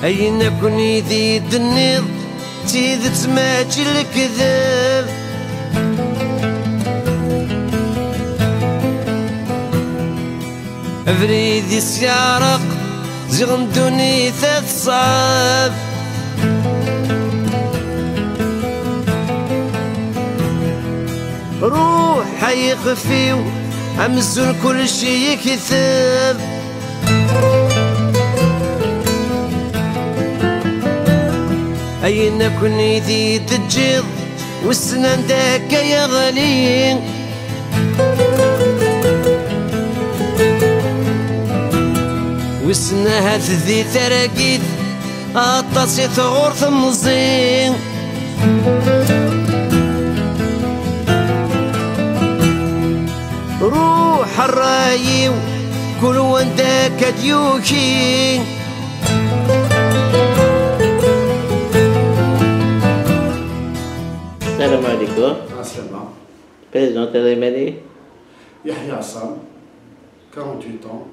أين كوني ذي النيض تيذت ماجي الكذاب أفريدي سيارق زغندوني ثلاث صعاب روح يخفيو عمزون كل شي يكذب أين كوني ذي تجيض والسنان داك يا غالي والسنة ذي تراقيد أطاسي ثغور ثمزين روح الرايو كل ونداك ديوكي السلام عليكم. السلام. Président Téléménie. Yahya Assam, 48 ans,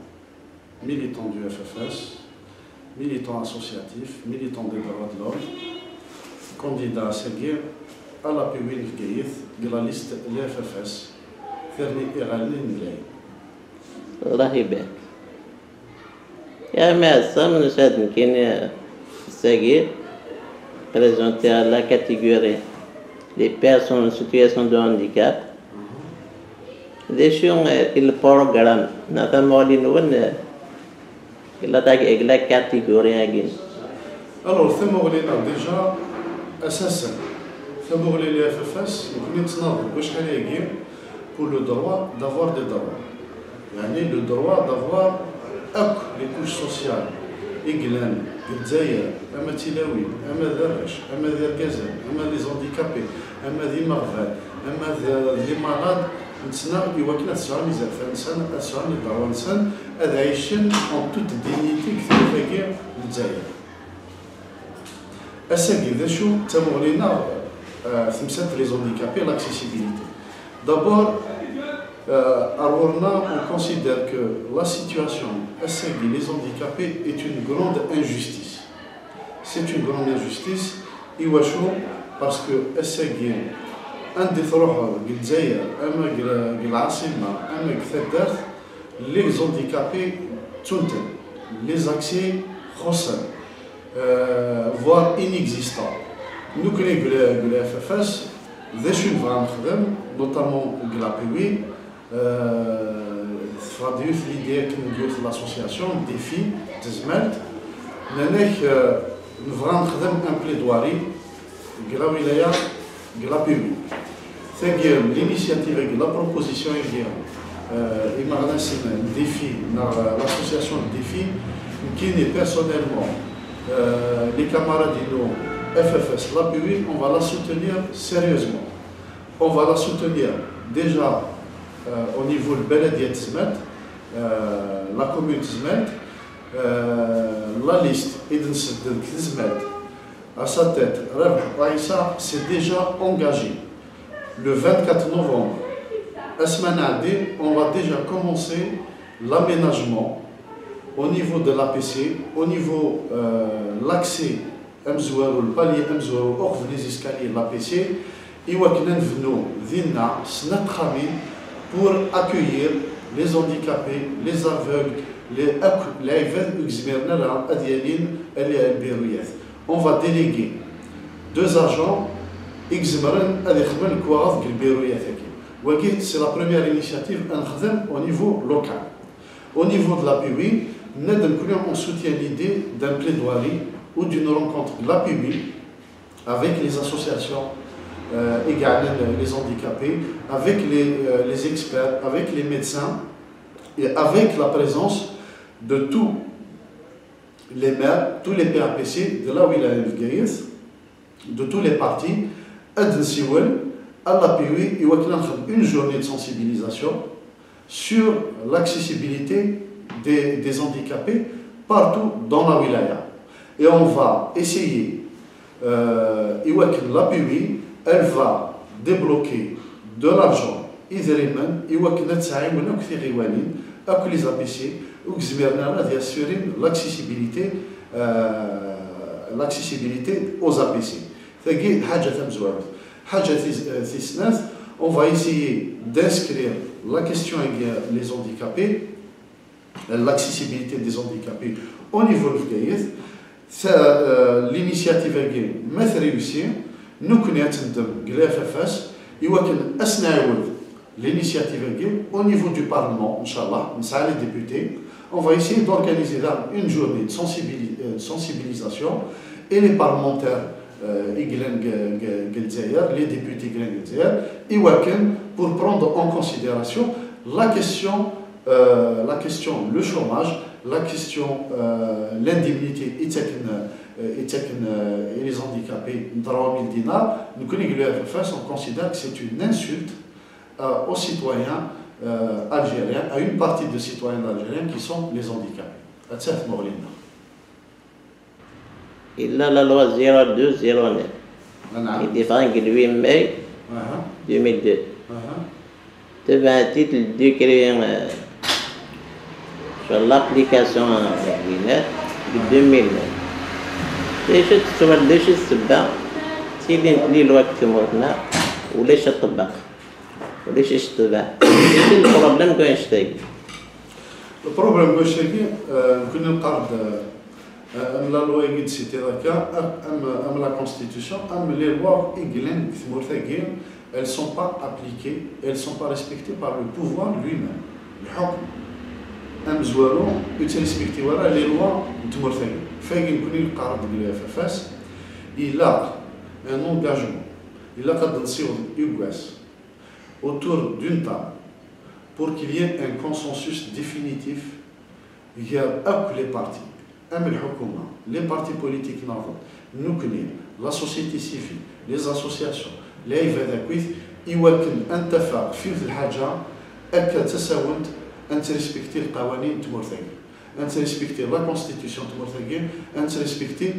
militant du FFS, militant associatif, militant des droits de l'homme, candidat à Seguir à la Piwin Gaïth de la liste de l'FFS, Ferni Iralni Nilay. الله يبارك. يا معصم نشهد يمكن Seguir présenté à la catégorie des personnes en situation de handicap. Dessus, il programme, notamment il attaque avec la catégorie. Alors, ثمولينا déjà أساسا ثمولي l'FFS يكون يتناظر واش حنا pour le droit d'avoir des droits. يعني le droit d'avoir les couches sociales. إقلان، الجزائر، أما تلاوين، أما ذرش، أما ذي الكازل، أما لي زونديكابي، أما ذي مغفال، أما ذي مرض، نتسنى يوكنا تسعون يزرفان إنسان، تسعون يدعوا إنسان، هذا عايشين en toute dignité كثير فاكير الجزائر. أساقي ذا شو تمغلينا ثمسات لي زونديكابي l'accessibilité. D'abord, on considère que la situation des handicapés est une grande injustice. C'est une grande injustice, parce que les handicapés, les accès voire inexistants. Nous connaissons le FFS, notamment la PWI, فاديو في l'idée que ندير في l'association défi تزملت لأنك نبغى نخدم ان بليدواري كلا ولاية كلا بيبي ثاني l'initiative لا بروبوزيسيون ديال إما غادا نسمى défi l'association défi كاين personnellement les camarades de FFS la PUI on va la soutenir sérieusement on va la soutenir déjà au niveau de Beladia Tizmet, la commune Tizmet, la liste Eden Tizmet, à sa tête, Reb Raïssa s'est déjà engagé. Le 24 novembre, on va déjà commencer l'aménagement au niveau de l'APC, au niveau de l'accès Mzouarou, le palier Mzouarou, hors les escaliers de l'APC, et on va pour accueillir les handicapés, les aveugles, on va déléguer 2 agents c'est la première initiative au niveau local. Au niveau de la PUI, on soutient l'idée d'un plaidoirie ou d'une rencontre de la PUI avec les associations les handicapés, avec les experts, avec les médecins et avec la présence de tous les maires, tous les PAPC de la Wilaya Gaïs, de tous les partis, à la PUI, une journée de sensibilisation sur l'accessibilité des handicapés partout dans la Wilaya. Et on va essayer, la PUI, elle va débloquer de l'argent l'accessibilité l'accessibilité aux APC. On va essayer d'inscrire la question avec les handicapés, l'accessibilité des handicapés au niveau de l'Fgaïth. L'initiative est réussie. Nous connaissons l'FFS. Il y a l'initiative au niveau du Parlement, Inch'Allah, les députés. On va essayer d'organiser là une journée de sensibilisation et les parlementaires, les députés pour prendre en considération la question, le chômage, la question, l'indemnité et les handicapés, nous connaissons le FFS, on considère que c'est une insulte aux citoyens algériens, à une partie des citoyens algériens qui sont les handicapés. Il a la loi 0209 qui défend le 8 mai 2002. Devant un titre de créer sur l'application de 2009. ليش السؤال ليش السبة تيلي الوقت كمرنا وليش الطبق وليش الشتبع ليش البروبليم كون يشتاق البروبليم كون يشتاق كنا نقرض لا لوا يجد سيتي ذاك ام لا كونستيتيوشن ام لي لوا إيجلين كثمورثاكين elles sont pas appliquées, elles sont pas respectées par le pouvoir lui-même. الحكم ام زوالو يتريسبكتي ورا لي لوا تمورثاكين فاين كوني القرار ديال الFFS il a un engagement, il a قد نصير يقاس autour d'une table pour qu'il y ait un consensus définitif avec les partis, les partis politiques, nous connaissons, la société civile, les associations, les IVADAKWIث يمكن أن تتفق في الحاجة أن تساوند أن تريسبكتي القوانين تمورثاكين أن تريسبكتي لا كونستيتيسيون تمورثاكين أن تريسبكتي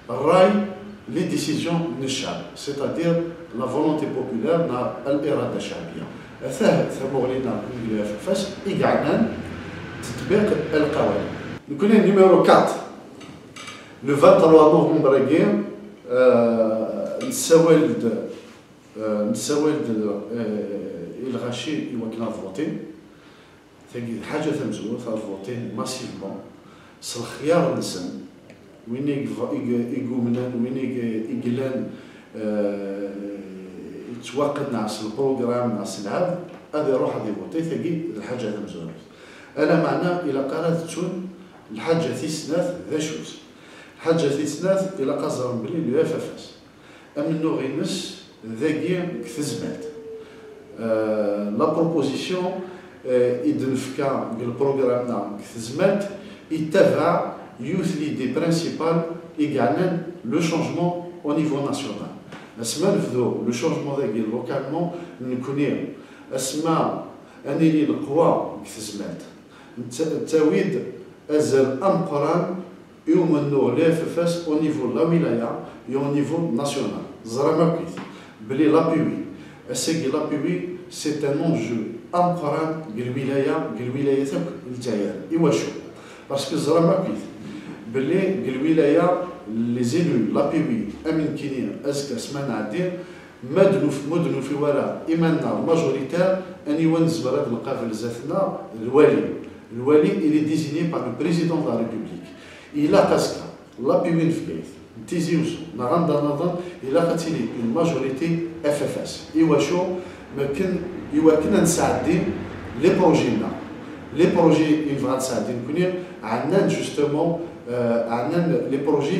الرأي les décisions de الشعب c'est-à-dire la volonté populaire الإرادة الشعبية ثمو لنا الFFS يقعدنا تطبيق القوانين نكون numéro 4 le 23 novembre نساولد الغاشي يوكلنا فوتي حاجة ثمزوة فوتي ماسيفمون الخيار النسن وين يقومنا وين يقلان يتواقد نعس البروغرام نعس العاب هذا يروح هذا يفوتي ثقي الحاجة ثمزوة أنا معنا إلى قرارة تون الحاجة ثيسناث ذا شوز الحاجة ثيسناث إلى قصر بلي لو FFS أمنو غينس ذاكي كثزمات لا بروبوزيسيون إدنفكا بالبروغرام نعم كثزمات يتبع youth l'idée principale également le changement au niveau national. Le changement localement, nous connaissons. Asma, anili القوى كثزمات. تاويد أزل أمقران يومنو l'FFS au niveau de la wilaya et au niveau national. Zaramakith, beli l'appui. Assegi l'appui, c'est un enjeu أمقران بالولاية الجاية. إيواشو. Parce que Zaramakith باللي الولايه لي زيلو لابيوي امين كينيا ازكا سمعنا عدين مدنو في وراء ايماننا ماجوريتير اني ونزبر هذا القافل زاتنا الوالي اللي ديزيني بار لو بريزيدون دو لا ريبوبليك الى قاسكا لابيوي فكيف تيزيوزو نغندا نظن الى قتلي اون ماجوريتي FFS ايواشو يمكن نساعدين لي بروجينا لي بروجي ينفع تساعدين كوني عندنا جوستومون عندنا لي بروجي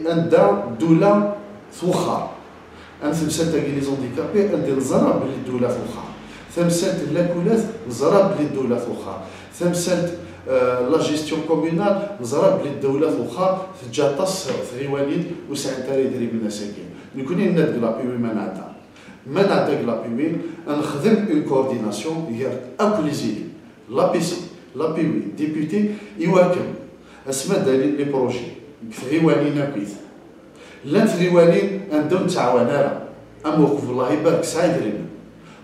عندها دولة ثوخا ثمسات لي زونديكابي عندي نزرب بلي الدولة ثوخا ثمسات لاكولات نزرب بلي الدولة ثوخا ثمسات لا جيستيون كومونال نزرب بلي الدولة ثوخا تجاطس ثغيواليد وسعين تاري دري من ساكن نكوني ندق لابيوي ما نعدا لابيوي نخدم اون كورديناسيون هي اكوليزي لابيسي لابيوي ديبوتي يواكب اسماء دليل لي بروجي ثغيوانين كويث لا ثغيوانين عندهم تعاونارا وقف الله يبارك سعيد رينا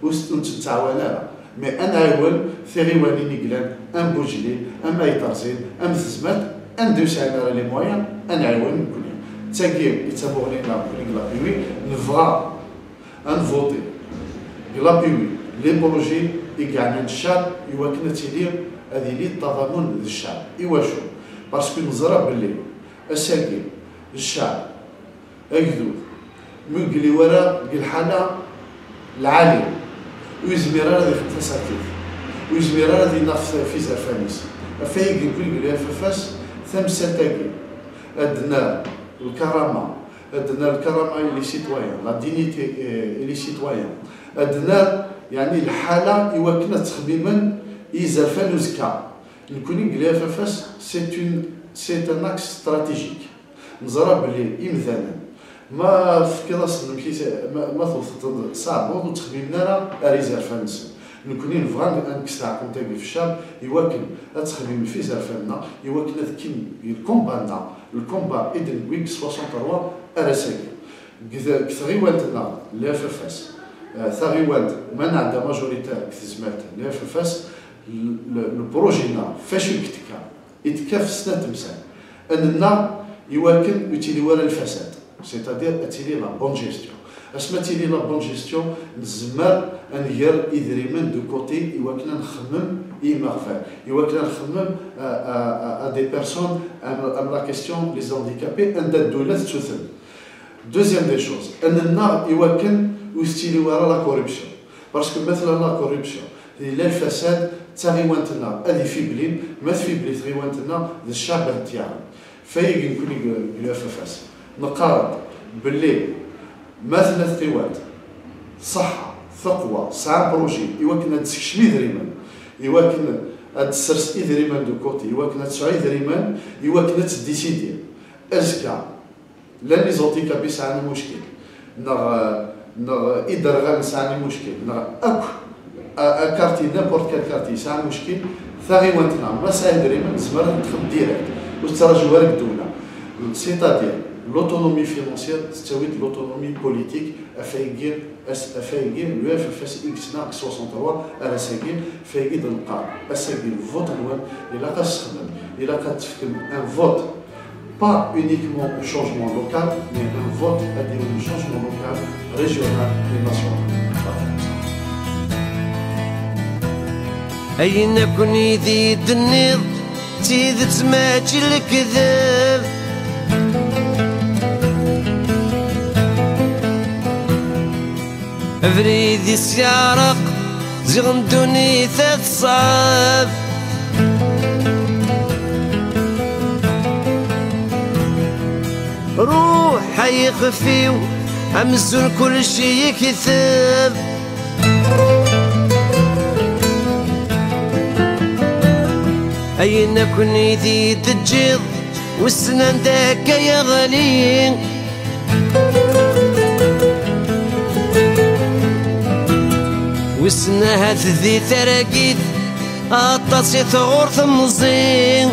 وستون تعاونارا مي انا عيول ثغيوانين يقلان بوجلي اي ترزين ثزمات عندو سعينارا لي مويان انا عيول نكوني تاكير يتابعوني لا بيوي نفغا ان فوتي لا بيوي لي بروجي يقعدوا الشعب يوكنا تيدير هذه لي التضامن للشعب ايواشو باسكو نزرى باللي اساكي الشعب اكذوب مقلي ورا الحاله العاليه ويزمير هذا في التساتيف ويزمير هذا نفس في زرفانيس فايق نقول لي فاس ثمسه تاكي ادنا الكرامه لي سيتويان لا دينيتي لي سيتويان ادنا يعني الحاله يوكنا تخميما يزرفان وزكا نكوني قليا فاس سي ان اكس استراتيجيك نزرى بلي مثلا ما في كلاس ما توصل صعب موضوع تخميمنا ريزرفانس نكوني نفغان انكس تاع كونتاكي في الشعب يوكل تخميم في زرفاننا يوكل كيم الكومبانا الكومبا ايدن ويك 63 ارساكي كثغيوانتنا لا فاس ثغيوانت منع دا ماجوريتير كتزمات لا فاس البروجينا فاش يكتكا يتكاف سنة تمثال اننا يواكن يتيلي ولا الفساد سيتادير اتيلي لا بون جيستيون اسما تيلي لا بون جيستيون نزمر انغير اذريمن دو كوتي يواكن نخمم يمغفر يواكن نخمم ا دي بيرسون ام لا كيستيون لي هانديكابي ان الدوله تسوثن دوزيام دي شوز اننا يواكن ويستيلي ورا لا كوربسيون باسكو مثلا لا كوربسيون لا الفساد تاغيوانتنا هذه فيبلين ما فيبلي تاغيوانتنا الشعب تاعنا فايق نكون يقولوا فاس نقارن باللي مثلا ثقيوات صحه ثقوه ساعه بروجي يوكن تسكشمي دريمان يوكن تسرس دريمان دو كوتي يوكن تسعي دريمان يوكن تديسيدي ازكا لا لي زونتيكابي ساعنا مشكل نغ ادرغال ساعنا مشكل نغ كارتي نابورت كال كارتي ساعة مشكل ثاغيوانتنا ما ساعد دريما زمر تدخل ديريكت وتراجعوا لك الدولة سيتادير لوتونومي فينونسيير تساوي لوتونومي بوليتيك افايكير لو اف اف اكس ناقص 63 ارساكير فايكير القار اساكير فوت نوان الى قاستخدم الى قاتفكم ان فوت pas uniquement au changement local mais un vote à dire au changement local régional et national. أين كوني ذي النيض تيذت ماجي الكذاب أفريدي سيارق زغمدوني ثلاث صاف روح يخفيو أمزون كل شي كثاب أين كوني ذي تجيض والسنان داك يا غالي والسنة ذي ثراقيد أطاسي ثغور ثمزين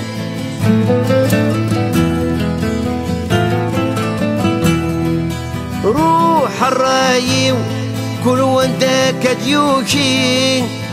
روح الرايو كل وان داك ديوكي